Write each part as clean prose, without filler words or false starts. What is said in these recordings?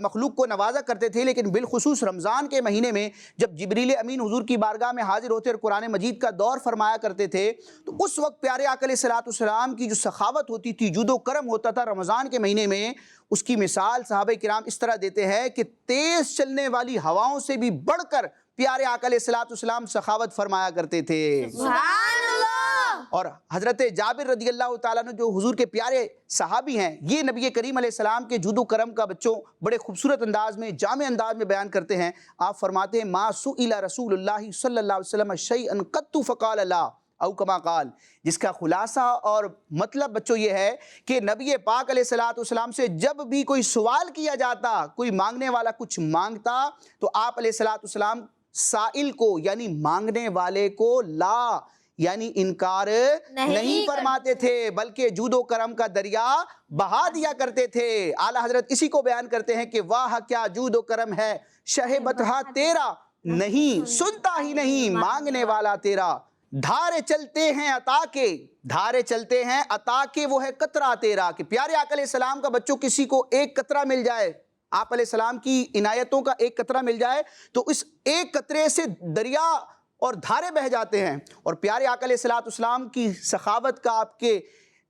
مخلوق کو نوازا کرتے تھے، لیکن بالخصوص رمضان کے مہینے میں جب جبریل امین حضور کی بارگاہ میں حاضر ہوتے اور قرآن مجید کا دور فرمایا کرتے تھے تو اس وقت پیارے آقا علیہ الصلوۃ والسلام کی جو سخاوت ہوتی تھی، جود و کرم ہوتا تھا رمضان کے مہینے میں، اس کی مثال صحابہ کرام اس طرح دیتے ہیں کہ تیز چلنے والی ہواؤں سے بھی بڑھ کر پیارے آقا علیہ الصلوۃ والسلام سخاوت فرمایا کرتے تھے۔ سبحان اللہ۔ اور حضرت جابر رضی اللہ تعالیٰ عنہ جو حضور کے پیارے صحابی ہیں، یہ نبی کریم علیہ السلام کے جود و کرم کا بچوں بڑے خوبصورت انداز میں، جامع انداز میں بیان کرتے ہیں۔ آپ فرماتے ہیں ما سئل رسول اللہ صلی اللہ علیہ وسلم شیئا قط فقال لا او کما قال، جس کا خلاصہ اور مطلب بچوں یہ ہے کہ نبی پاک علیہ الصلوۃ والسلام سے جب بھی کوئی سوال کیا جاتا، کوئی مانگنے والا کچھ مانگتا تو آپ علیہ الصلوۃ والسلام سائل کو یعنی مانگنے والے کو لا یعنی انکار نہیں فرماتے تھے، بلکہ جود و کرم کا دریا بہا دیا کرتے تھے۔ اعلیٰ حضرت اسی کو بیان کرتے ہیں کہ واہ کیا جود و کرم ہے شہ بطحہ تیرا، نہیں سنتا ہی نہیں مانگنے والا تیرا، دھارے چلتے ہیں عطا کے، دھارے چلتے ہیں عطا کے وہ ہے قطرہ تیرا، کہ پیارے آقا علیہ السلام کا بچوں کسی کو ایک قطرہ مل جائے، آپ علیہ السلام کی عنایتوں کا ایک قطرہ مل جائے تو اس ایک قطرے سے دریا اور دھارے بہ جاتے ہیں، اور پیارے آقا علیہ الصلوۃ والسلام کی سخاوت کا، آپ کے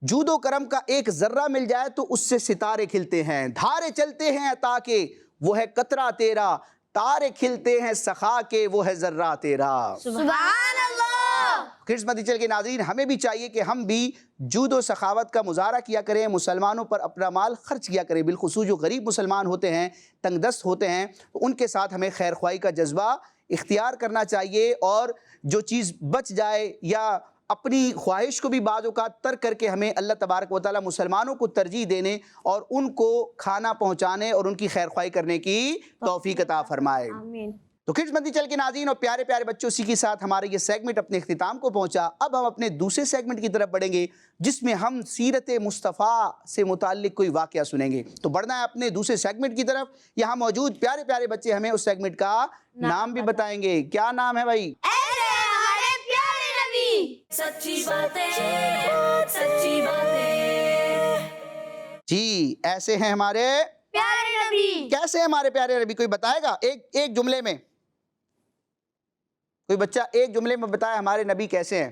جود و کرم کا ایک ذرہ مل جائے تو اس سے ستارے کھلتے ہیں۔ دھارے چلتے ہیں عطا کے وہ ہے قطرہ تیرا، تارے کھلتے ہیں سخا کے وہ ہے ذرہ تیرا۔ سبحان اللہ۔ خدمت چل کے ناظرین، ہمیں بھی چاہیے کہ ہم بھی جود و سخاوت کا مظاہرہ کیا کریں، مسلمانوں پر اپنا مال خرچ کیا کریں، بالخصوص جو غریب مسلمان ہوتے ہیں، تنگ دست ہوتے ہیں، تو ان کے ساتھ ہمیں خیر خواہی کا جذبہ اختیار کرنا چاہیے، اور جو چیز بچ جائے یا اپنی خواہش کو بھی بعض اوقات ترک کر کے ہمیں اللہ تبارک و تعالیٰ مسلمانوں کو ترجیح دینے اور ان کو کھانا پہنچانے اور ان کی خیر خواہی کرنے کی توفیق عطا فرمائے۔ آمین۔ تو خدمتی چل کے ناظرین اور پیارے پیارے بچوں، اسی کے ساتھ ہمارا یہ سیگمنٹ اپنے اختتام کو پہنچا۔ اب ہم اپنے دوسرے سیگمنٹ کی طرف بڑھیں گے جس میں ہم سیرت مصطفیٰ سے متعلق کوئی واقعہ سنیں گے۔ تو بڑھنا ہے اپنے دوسرے سیگمنٹ کی طرف۔ یہاں موجود پیارے پیارے بچے ہمیں اس سیگمنٹ کا نام بھی بتائیں گے۔ کیا نام ہے بھائی؟ ہمارے پیارے نبی۔ سچی باتیں، سچی باتیں۔ جی ایسے ہیں ہمارے پیارے نبی۔ کیسے ہیں ہمارے پیارے نبی؟ کوئی بتائے گا ایک جملے میں؟ کوئی بچہ ایک جملے میں بتائے ہمارے نبی کیسے ہیں؟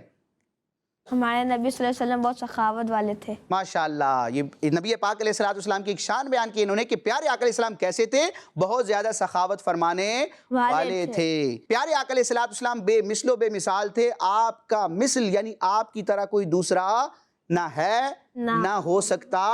ہمارے نبی صلی اللہ علیہ وسلم بہت سخاوت والے تھے۔ ماشاءاللہ، یہ نبی پاک علیہ الصلوۃ والسلام کی ایک شان بیان کی انہوں نے کہ پیارے آقا علیہ السلام کیسے تھے؟ بہت زیادہ سخاوت فرمانے والے تھے۔ پیارے آقا علیہ الصلوۃ والسلام بے مثل و بے مثال تھے، آپ کا مثل یعنی آپ کی طرح کوئی دوسرا نہ ہے نہ ہو سکتا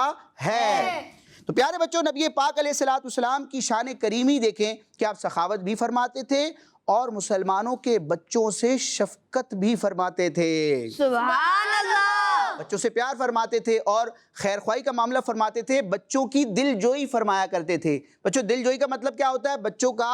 ہے۔ تو پیارے بچوں، نبی پاک علیہ الصلوۃ والسلام کی شان کریمی دیکھیں کہ آپ سخاوت بھی فرماتے تھے اور مسلمانوں کے بچوں سے شفقت بھی فرماتے تھے، سبحان اللہ۔ بچوں سے پیار فرماتے تھے اور خیر خواہی کا معاملہ فرماتے تھے، بچوں کی دل جوئی فرمایا کرتے تھے۔ بچوں دل جوئی کا مطلب کیا ہوتا ہے؟ بچوں کا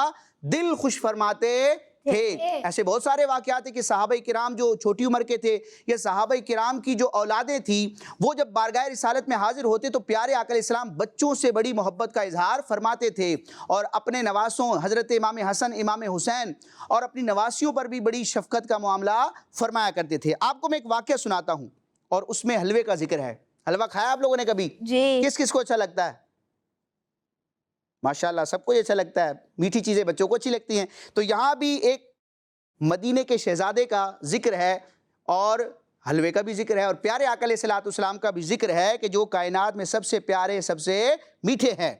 دل خوش فرماتے تھے۔ ایسے بہت سارے واقعات ہیں کہ صحابہ کرام جو چھوٹی عمر کے تھے یا صحابہ کرام کی جو اولادیں تھیں وہ جب بارگاہ رسالت میں حاضر ہوتے تو پیارے آقا علیہ السلام بچوں سے بڑی محبت کا اظہار فرماتے تھے اور اپنے نواسوں حضرت امام حسن، امام حسین اور اپنی نواسیوں پر بھی بڑی شفقت کا معاملہ فرمایا کرتے تھے۔ آپ کو میں ایک واقعہ سناتا ہوں اور اس میں حلوے کا ذکر ہے۔ حلوہ کھایا آپ لوگوں نے کبھی؟ جی۔ کس کس کو اچھا لگتا ہے؟ ماشاءاللہ سب کو یہ اچھا لگتا ہے، میٹھی چیزیں بچوں کو اچھی لگتی ہیں۔ تو یہاں بھی ایک مدینے کے شہزادے کا ذکر ہے اور حلوے کا بھی ذکر ہے اور پیارے آقا علیہ الصلوۃ والسلام کا بھی ذکر ہے کہ جو کائنات میں سب سے پیارے، سب سے میٹھے ہیں۔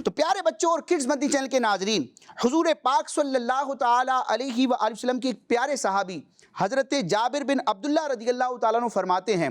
تو پیارے بچوں اور کڈز مدنی چینل کے ناظرین، حضور پاک صلی اللہ تعالیٰ علیہ وآلہ وسلم کے ایک پیارے صحابی حضرت جابر بن عبداللہ رضی اللہ تعالیٰ عنہ فرماتے ہیں،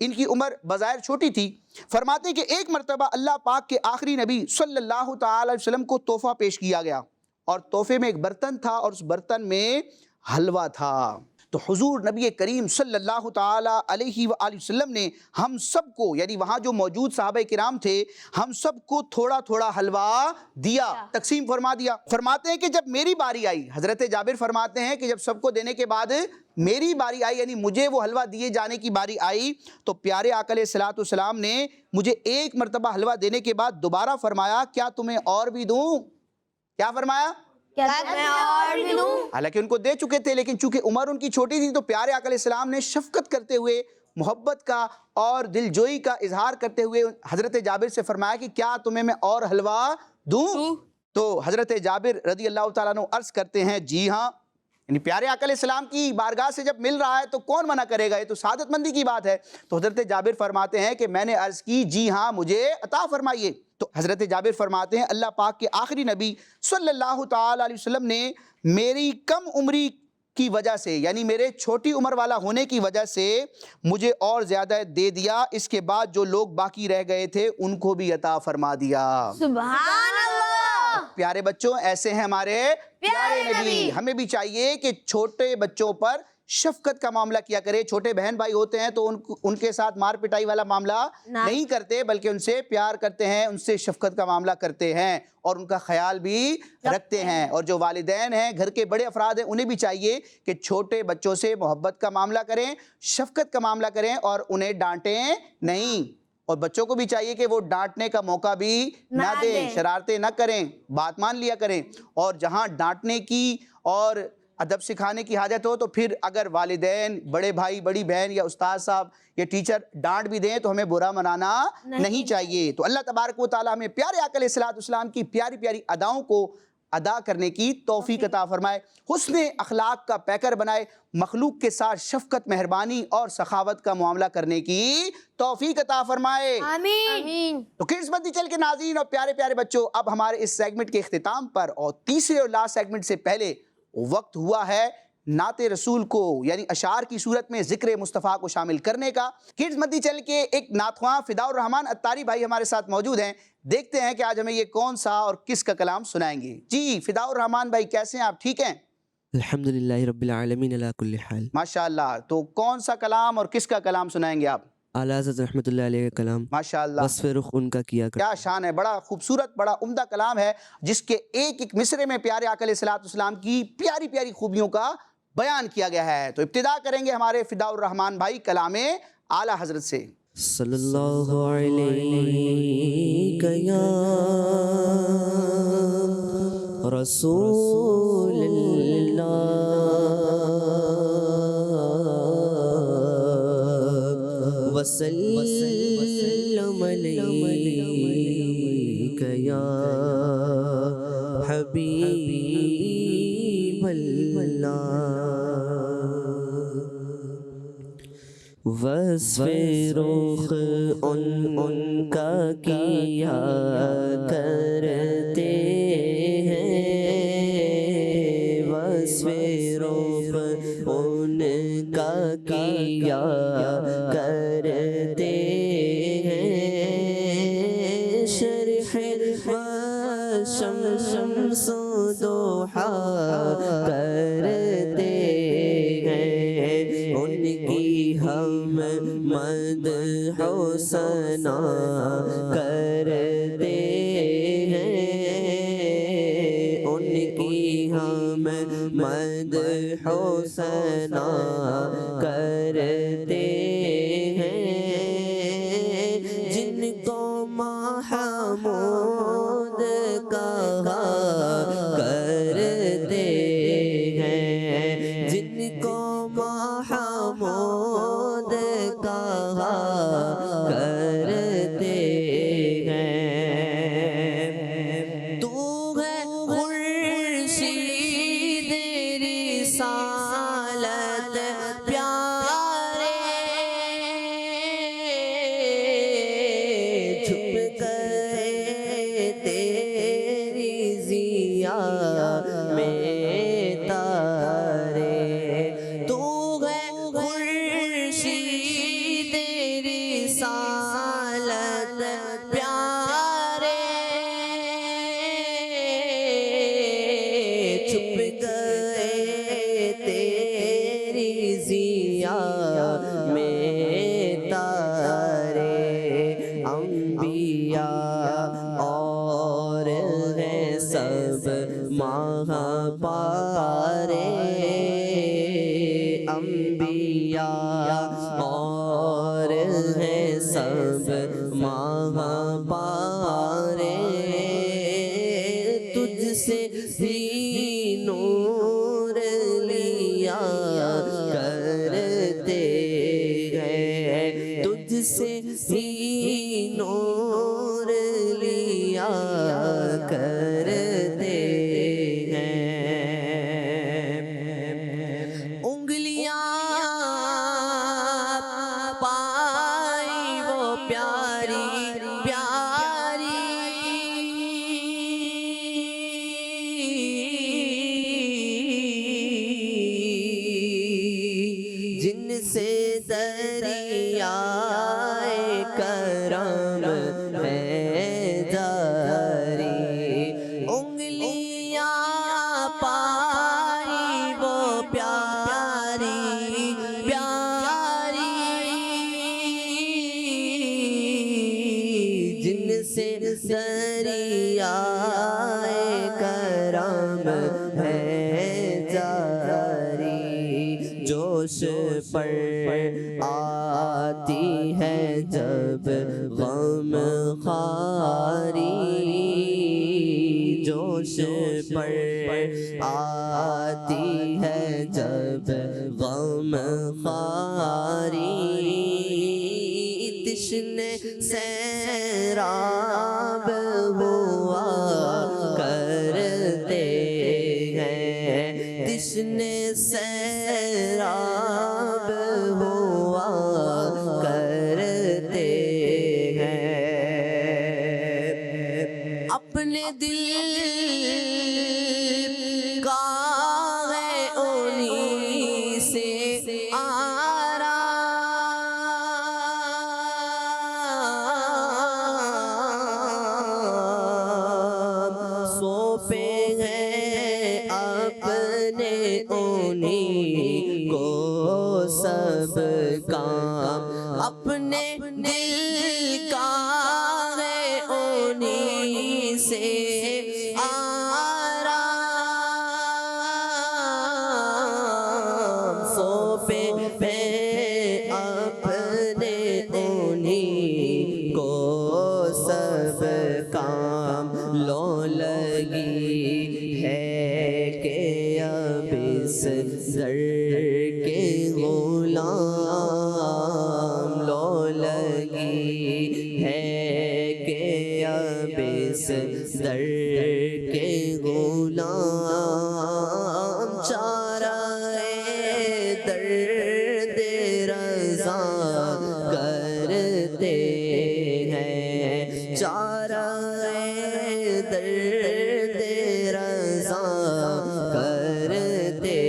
ان کی عمر بظاہر چھوٹی تھی، فرماتے ہیں کہ ایک مرتبہ اللہ پاک کے آخری نبی صلی اللہ تعالیٰ علیہ وسلم کو تحفہ پیش کیا گیا اور تحفے میں ایک برتن تھا اور اس برتن میں حلوہ تھا۔ تو حضور نبی کریم صلی اللہ تعالیٰ علیہ وآلہ وسلم نے ہم سب کو، یعنی وہاں جو موجود صحابہ کرام تھے، ہم سب کو تھوڑا تھوڑا حلوہ دیا، تقسیم فرما دیا۔ فرماتے ہیں کہ جب میری باری آئی، حضرت جابر فرماتے ہیں کہ جب سب کو دینے کے بعد میری باری آئی، یعنی مجھے وہ حلوہ دیے جانے کی باری آئی، تو پیارے آقا علیہ الصلوۃ والسلام نے مجھے ایک مرتبہ حلوہ دینے کے بعد دوبارہ فرمایا، کیا تمہیں اور بھی دوں؟ کیا فرمایا؟ کیا میں اور بھی دوں؟ حالانکہ ان کو دے چکے تھے، لیکن چونکہ عمر ان کی چھوٹی تھی تو پیارے آقا علیہ السلام نے شفقت کرتے ہوئے محبت کا اور دل جوئی کا اظہار کرتے ہوئے حضرت جابر سے فرمایا کہ کیا تمہیں میں اور حلوہ دوں؟ تو حضرت جابر رضی اللہ تعالیٰ عنہ عرض کرتے ہیں جی ہاں، یعنی پیارے آقا علیہ السلام کی بارگاہ سے جب مل رہا ہے تو کون منع کرے گا، یہ تو سعادت مندی کی بات ہے۔ تو حضرت جابر فرماتے ہیں کہ میں نے عرض کی جی ہاں مجھے عطا فرمائیے۔ تو حضرت جابر فرماتے ہیں اللہ پاک کے آخری نبی صلی اللہ تعالیٰ علیہ وسلم نے میری کم عمری کی وجہ سے، یعنی میرے چھوٹی عمر والا ہونے کی وجہ سے مجھے اور زیادہ دے دیا، اس کے بعد جو لوگ باقی رہ گئے تھے ان کو بھی عطا فرما دیا۔ سبحان اللہ۔ پیارے بچوں، ایسے ہیں ہمارے پیارے نبی۔ ہمیں بھی چاہیے کہ چھوٹے بچوں پر شفقت کا معاملہ کیا کرے۔ چھوٹے بہن بھائی ہوتے ہیں تو ان کے ساتھ مار پٹائی والا معاملہ نہیں کرتے، بلکہ ان سے پیار کرتے ہیں، ان سے شفقت کا معاملہ کرتے ہیں اور ان کا خیال بھی رکھتے ہیں۔ اور جو والدین ہیں، گھر کے بڑے افراد ہیں، انہیں بھی چاہیے کہ چھوٹے بچوں سے محبت کا معاملہ کریں، شفقت کا معاملہ کریں اور انہیں ڈانٹیں نہیں۔ اور بچوں کو بھی چاہیے کہ وہ ڈانٹنے کا موقع بھی نہ دیں، شرارتیں نہ کریں، بات مان لیا کریں۔ اور جہاں ڈانٹنے کی اور ادب سکھانے کی حاجت ہو تو پھر اگر والدین، بڑے بھائی، بڑی بہن یا استاد صاحب یا ٹیچر ڈانٹ بھی دیں تو ہمیں برا منانا نہیں چاہیے۔ تو اللہ تبارک و تعالیٰ ہمیں پیارے آقا علیہ السلام کی پیاری پیاری اداؤں کو ادا کرنے کی توفیق عطا فرمائے، حسن اخلاق کا پیکر بنائے، مخلوق کے ساتھ شفقت، مہربانی اور سخاوت کا معاملہ کرنے کی توفیق عطا فرمائے، آمین۔ تو کڈز مدنی چینل کے ناظرین اور پیارے پیارے بچوں، اب ہمارے اس سیگمنٹ کے اختتام پر اور تیسرے اور لاسٹ سیگمنٹ سے پہلے وقت ہوا ہے نعت رسول کو، یعنی اشعار کی صورت میں ذکر مصطفیٰ کو شامل کرنے کا۔ کڈز مدنی چینل کے ایک نعت خواں فدا الرحمان اتاری بھائی ہمارے ساتھ موجود ہیں، دیکھتے ہیں کہ آج ہمیں یہ کون سا اور کس کا کلام سنائیں گے۔ جی فدا الرحمان بھائی، کیسے ہیں آپ؟ ٹھیک ہیں؟ الحمدللہ رب العالمین علی کل حال۔ ماشاءاللہ، تو کون سا کلام اور کس کا کلام سنائیں گے آپ؟ اعلیٰ حضرت رحمۃ اللہ علیہ کا کلام، ماشاءاللہ، وصف رخ ان کا کیا کیا شان ہے، بڑا خوبصورت، بڑا عمدہ کلام ہے، جس کے ایک ایک مصرے میں پیارے آقا علیہ السلام کی پیاری پیاری خوبیوں کا بیان کیا گیا ہے۔ تو ابتدا کریں گے ہمارے فدا الرحمان بھائی کلام اعلیٰ حضرت سے۔ صلی اللہ علیہ یا رسول اللہ وسلم علیک یا حبیب اللہ۔ وصف رخ ان کا کیا کرتے ہیں، وصف رخ ان کا کیا کرتے ہیں، شرح شمس و ضحا کرتے ہیں، ان کی ہم مدح و ثنا کرتے ہیں، ان کی ہم مدح و ثنا کرتے ہیں، جن کو محمود کہا کرتے ہیں، جن کو محمود کہا کرتے ہیں، تو ہے خورشید رسالت پیارے، چھپ گئے تیری ضیا میں تارے، تو ہے خورشید رسالت پیارے، چھپ گئے تیری ضیا میں تارے، انبیاء اور ہیں سب ماہ پارے، انبیاء اور ہیں سب ماہ پارے، تجھ سے بھی نور لیا کرتے ہیں، کرتے ہیں انگلیاں پائی وہ پیاری پیاری جن سے دریائے کرم ہے جاری انگلیاں پائی وہ پیاری پیاری جن سے دریائے کرم ہے جاری جوش پر آتی ہے جب غم خواری جوش پر آتی ہے جب غم خواری تشنے سیراب ہوا کرتے ہیں تشنے سیراب ہوا کرتے ہیں اپنے دل کا ہے انہی سے سونپے ہیں اپنے انہی کو سب کام اپنے دل کا ہے انہی سے آرام سونپے ہیں اپنے انہی کو سب کام لو لگی ہے کہ اب اس در کے غلام لو لگی ہے کہ اب اس در کے غلام چارہ درد رضا کرتے ہیں چارہ درد رضا کرتے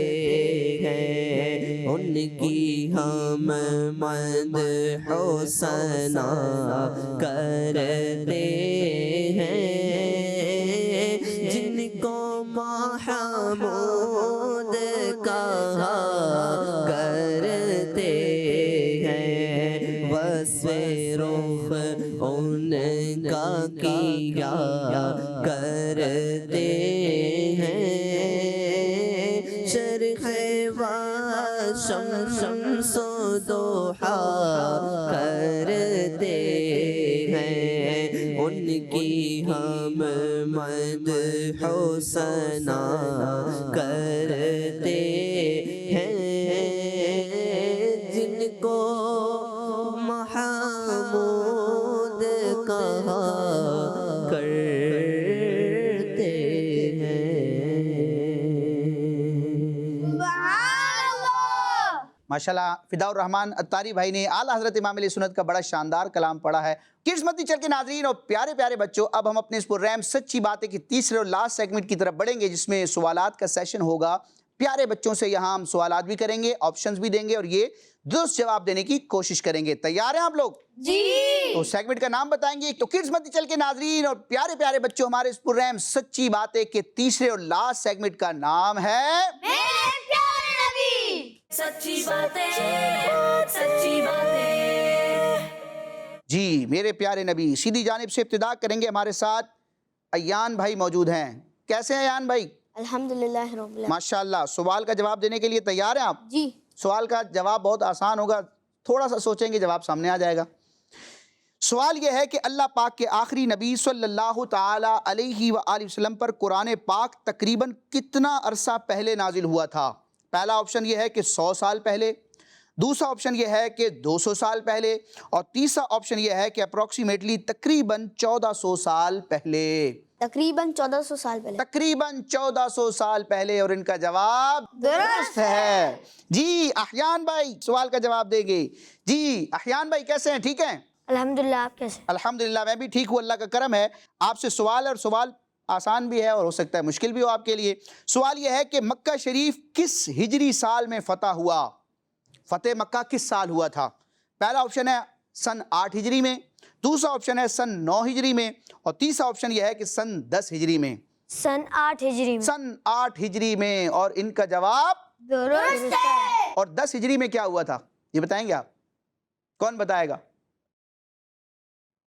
ہیں ان کی ہم مدح و ثنا کرتے ہیں جن کو محمود کہا کرتے ہیں وصف رخ ان کا کیا کرتے ہیں شرح و شمس و ضحا کرتے ہیں ان کی ہم مدح و ثنا کرتے ہیں جن کو محمود کہا کرتے ہیں ماشاءاللہ فداء الرحمن اتاری بھائی نے اعلیٰ حضرت امام علیہ سنت کا بڑا شاندار کلام پڑھا ہے۔ کڈز مدنی چینل کے ناظرین اور پیارے پیارے بچوں، اب ہم اپنے اس پروگرام سچی باتیں کی تیسرے اور لاسٹ سیگمنٹ کی طرف بڑھیں گے، جس میں سوالات کا سیشن ہوگا۔ پیارے بچوں سے یہاں ہم سوالات بھی کریں گے، آپشنز بھی دیں گے اور یہ درست جواب دینے کی کوشش کریں گے۔ تیار ہیں آپ لوگ؟ جی۔ تو سیگمنٹ کا نام بتائیں گے۔ تو کڈز مدنی چینل کے ناظرین اور پیارے پیارے بچوں، ہمارے اس پروگرام سچی باتیں کے تیسرے اور لاسٹ سیگمنٹ کا نام ہے میرے پیارے نبی سچی باتیں سچی باتیں۔ جی میرے پیارے نبی، سیدھی جانب سے ابتدا کریں گے۔ ہمارے ساتھ ایان بھائی موجود ہیں۔ کیسے ہیں ایان بھائی؟ الحمدللہ رب العالمین۔ ماشاءاللہ۔ سوال کا جواب دینے کے لیے تیار ہیں آپ؟ جی۔ سوال کا جواب بہت آسان ہوگا، تھوڑا سا سوچیں گے جواب سامنے آ جائے گا۔ سوال یہ ہے کہ اللہ پاک کے آخری نبی صلی اللہ تعالی علیہ وآلہ وسلم پر قرآن پاک تقریباً کتنا عرصہ پہلے نازل ہوا تھا؟ پہلا آپشن یہ ہے کہ 100 سال پہلے، دوسرا آپشن یہ ہے کہ 200 سال پہلے، اور تیسرا آپشن یہ ہے کہ اپروکسیمیٹلی تقریباً 1400 سال پہلے۔ تقریباً 1400 سال پہلے. تقریباً 1400 سال پہلے، اور ان کا جواب درست ہے. جی احیان بھائی سوال کا جواب دیں گے. جی احیان بھائی کیسے ہیں؟ ٹھیک ہیں الحمدللہ. آپ کیسے؟ الحمدللہ میں بھی ٹھیک ہوں، اللہ کا کرم ہے. آپ سے سوال، اور سوال آسان بھی ہے اور ہو سکتا ہے مشکل بھی ہو آپ کے لیے. سوال یہ ہے کہ مکہ شریف کس ہجری سال میں فتح ہوا؟ فتح مکہ کس سال ہوا تھا؟ پہلا آپشن ہے سن 8 ہجری میں، دوسرا آپشن ہے سن 9 ہجری میں، اور تیسرا آپشن یہ ہے کہ سن 10 ہجری میں. سن 8 ہجری میں. سن 8 ہجری میں، اور ان کا جواب درست ہے. اور 10 ہجری میں کیا ہوا تھا یہ بتائیں گے آپ؟ کون بتائے گا؟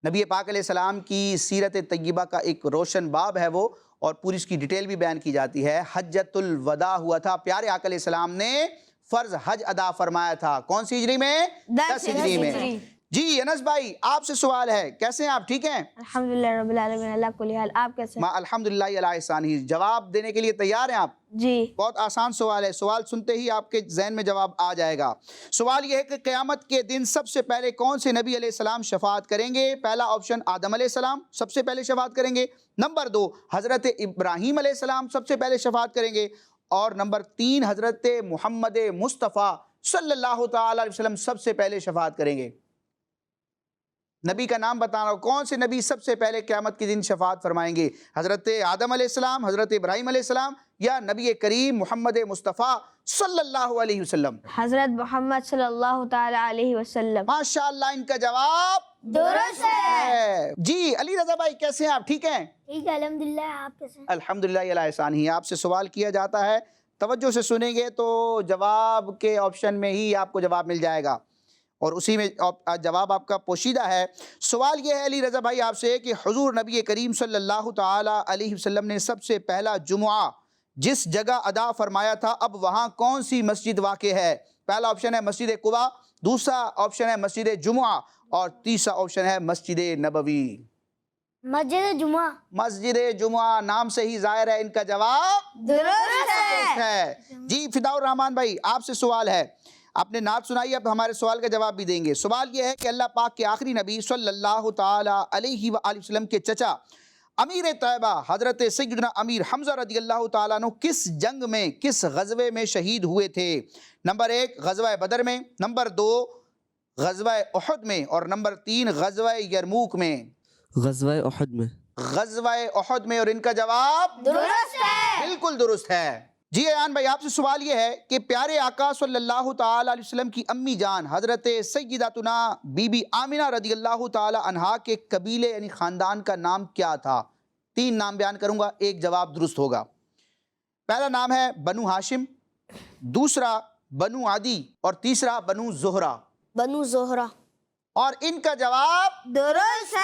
نبی پاک علیہ السلام کی سیرت طیبہ کا ایک روشن باب ہے وہ، اور پوری اس کی ڈیٹیل بھی بیان کی جاتی ہے. حجۃ الوداع ہوا تھا، پیارے آقا علیہ السلام نے فرض حج ادا فرمایا تھا. کون سی ہجری میں؟ 10 ہجری میں. جی انس بھائی آپ سے سوال ہے، کیسے ہیں آپ؟ ٹھیک ہیں الحمدللہ رب العالمین، اللہ کل حال. آپ کیسے ہیں؟ الحمدللہ علی احسانہ. جواب دینے کے لیے تیار ہیں آپ؟ جی. بہت آسان سوال ہے، سوال سنتے ہی آپ کے ذہن میں جواب آ جائے گا. سوال یہ ہے کہ قیامت کے دن سب سے پہلے کون سے نبی علیہ السلام شفاعت کریں گے؟ پہلا آپشن آدم علیہ السلام سب سے پہلے شفاعت کریں گے، نمبر 2 حضرت ابراہیم علیہ السلام سب سے پہلے شفاعت کریں گے، اور نمبر 3 حضرت محمد مصطفیٰ صلی اللہ تعالی علیہ وسلم سب سے پہلے شفاعت کریں گے. نبی کا نام بتانا ہو، کون سے نبی سب سے پہلے قیامت کے دن شفاعت فرمائیں گے؟ حضرت آدم علیہ السلام، حضرت ابراہیم علیہ السلام، یا نبی کریم محمد مصطفیٰ صلی اللہ علیہ وسلم؟ حضرت محمد صلی اللہ تعالی علیہ وسلم. ماشاءاللہ ان کا جواب درست ہے. جی علی رضا بھائی کیسے ہیں آپ؟ ٹھیک ہیں ٹھیک ہے الحمدللہ. آپ کیسے ہیں؟ الحمدللہ علی احسانہ. آپ سے سوال کیا جاتا ہے، توجہ سے سنیں گے تو جواب کے آپشن میں ہی آپ کو جواب مل جائے گا، اور اسی میں جواب آپ کا پوشیدہ ہے. سوال یہ ہے علی رضا بھائی آپ سے کہ حضور نبی کریم صلی اللہ تعالی علیہ وسلم نے سب سے پہلا جمعہ جس جگہ ادا فرمایا تھا، اب وہاں کون سی مسجد واقع ہے؟ پہلا آپشن ہے مسجد قباء، دوسرا آپشن ہے مسجد جمعہ، اور تیسرا آپشن ہے مسجد نبوی. مسجد جمعہ. مسجد جمعہ نام سے ہی ظاہر ہے ان کا جواب درست ہے. جی فداء الرحمان بھائی آپ سے سوال ہے، آپ نے نعت سنائی، اب ہمارے سوال کا جواب بھی دیں گے. سوال یہ ہے کہ اللہ پاک کے آخری نبی صلی اللہ تعالی علیہ وآلہ وسلم کے چچا امیر طیبہ حضرت سیدنا امیر حمزہ رضی اللہ تعالیٰ عنہ کس جنگ میں، کس غزوے میں شہید ہوئے تھے؟ نمبر 1 غزوہ بدر میں، نمبر 2 غزوہ احد میں، اور نمبر 3 غزوہ یرموک میں. غزوہ احد میں. غزوہ احد میں، اور ان کا جواب درست ہے. بالکل درست ہے. جی ایان بھائی آپ سے سوال یہ ہے کہ پیارے آقا صلی اللہ تعالی علیہ وسلم کی امی جان حضرت سیداتنا بی بی آمنہ رضی اللہ تعالی عنہا کے قبیلے یعنی خاندان کا نام کیا تھا؟ 3 نام بیان کروں گا، ایک جواب درست ہوگا. پہلا نام ہے بنو ہاشم، دوسرا بنو عدی، اور تیسرا بنو زہرہ. بنو زہرہ. اور ان کا جواب درست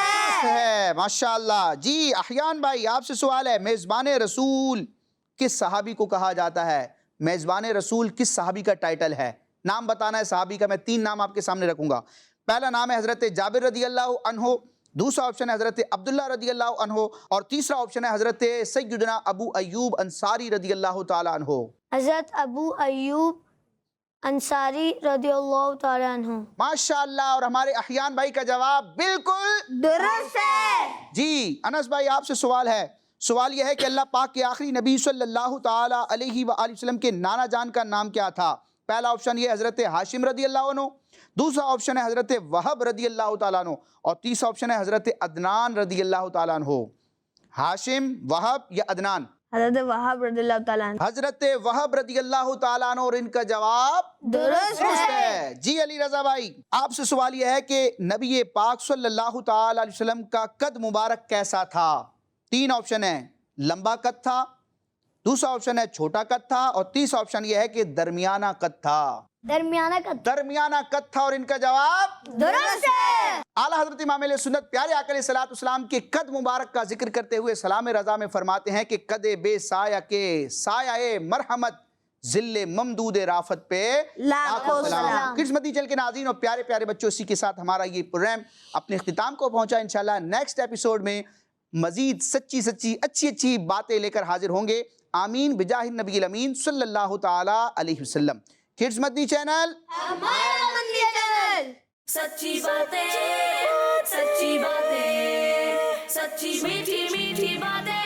ہے. ماشاءاللہ. جی احیان بھائی آپ سے سوال ہے، میزبان رسول کس صحابی کو کہا جاتا ہے؟ میزبان رسول کس صحابی کا ٹائٹل ہے؟ نام بتانا ہے صحابی کا. میں 3 نام آپ کے سامنے رکھوں گا. پہلا نام ہے حضرت جابر رضی اللہ عنہ، دوسرا آپشن ہے حضرت عبداللہ رضی اللہ عنہ، اور تیسرا آپشن ہے حضرت سیدنا ابو ایوب انصاری رضی اللہ تعالی عنہ. حضرت ابو ایوب انصاری رضی اللہ تعالی عنہ. ماشاءاللہ. اور ہمارے احیان بھائی کا جواب بالکل درست ہے. جی انس بھائی آپ سے سوال ہے، سوال یہ ہے کہ اللہ پاک کے آخری نبی صلی اللہ تعالی علیہ وآلہ وسلم کے نانا جان کا نام کیا تھا؟ پہلا آپشن یہ حضرت ہاشم رضی اللہ عنہ، دوسرا آپشن ہے حضرت وہب رضی اللہ تعالیٰ عنہ، اور تیسرا آپشن ہے حضرت عدنان رضی اللہ تعالیٰ عنہ. ہاشم، وہب یا عدنان؟ حضرت وہب رضی اللہ تعالیٰ عنہ. حضرت وہب رضی اللہ تعالیٰ عنہ، اور ان کا جواب درست ہے. جی علی رضا بھائی آپ سے سوال یہ ہے کہ نبی پاک صلی اللہ تعالی علیہ وسلم کا قد مبارک کیسا تھا؟ 3 آپشن ہیں، لمبا قد تھا، دوسرا آپشن ہے چھوٹا قد تھا، اور تیسرا آپشن یہ ہے کہ درمیانہ قد تھا. درمیانہ قد تھا، اور ان کا جواب درست ہے. اعلیٰ حضرت امام علیہ سنت پیارے آقا علیہ الصلوۃ والسلام کے قد مبارک کا ذکر کرتے ہوئے سلام رضا میں فرماتے ہیں کہ قد بے سایہ کے سایہ مرحمت ذل ممدود رافت پہ لاکھوں سلام. قسمتی چل کے ناظرین اور پیارے پیارے بچوں، اسی کے ساتھ ہمارا یہ پروگرام اپنے اختتام کو پہنچا. انشاءاللہ نیکسٹ ایپیسوڈ میں مزید سچی اچھی باتیں لے کر حاضر ہوں گے. آمین بجاہ النبی الامین صلی اللہ تعالی علیہ وسلم. کڈز مدنی چینل سچی باتیں، سچی باتیں، سچی میٹھی میٹھی باتیں.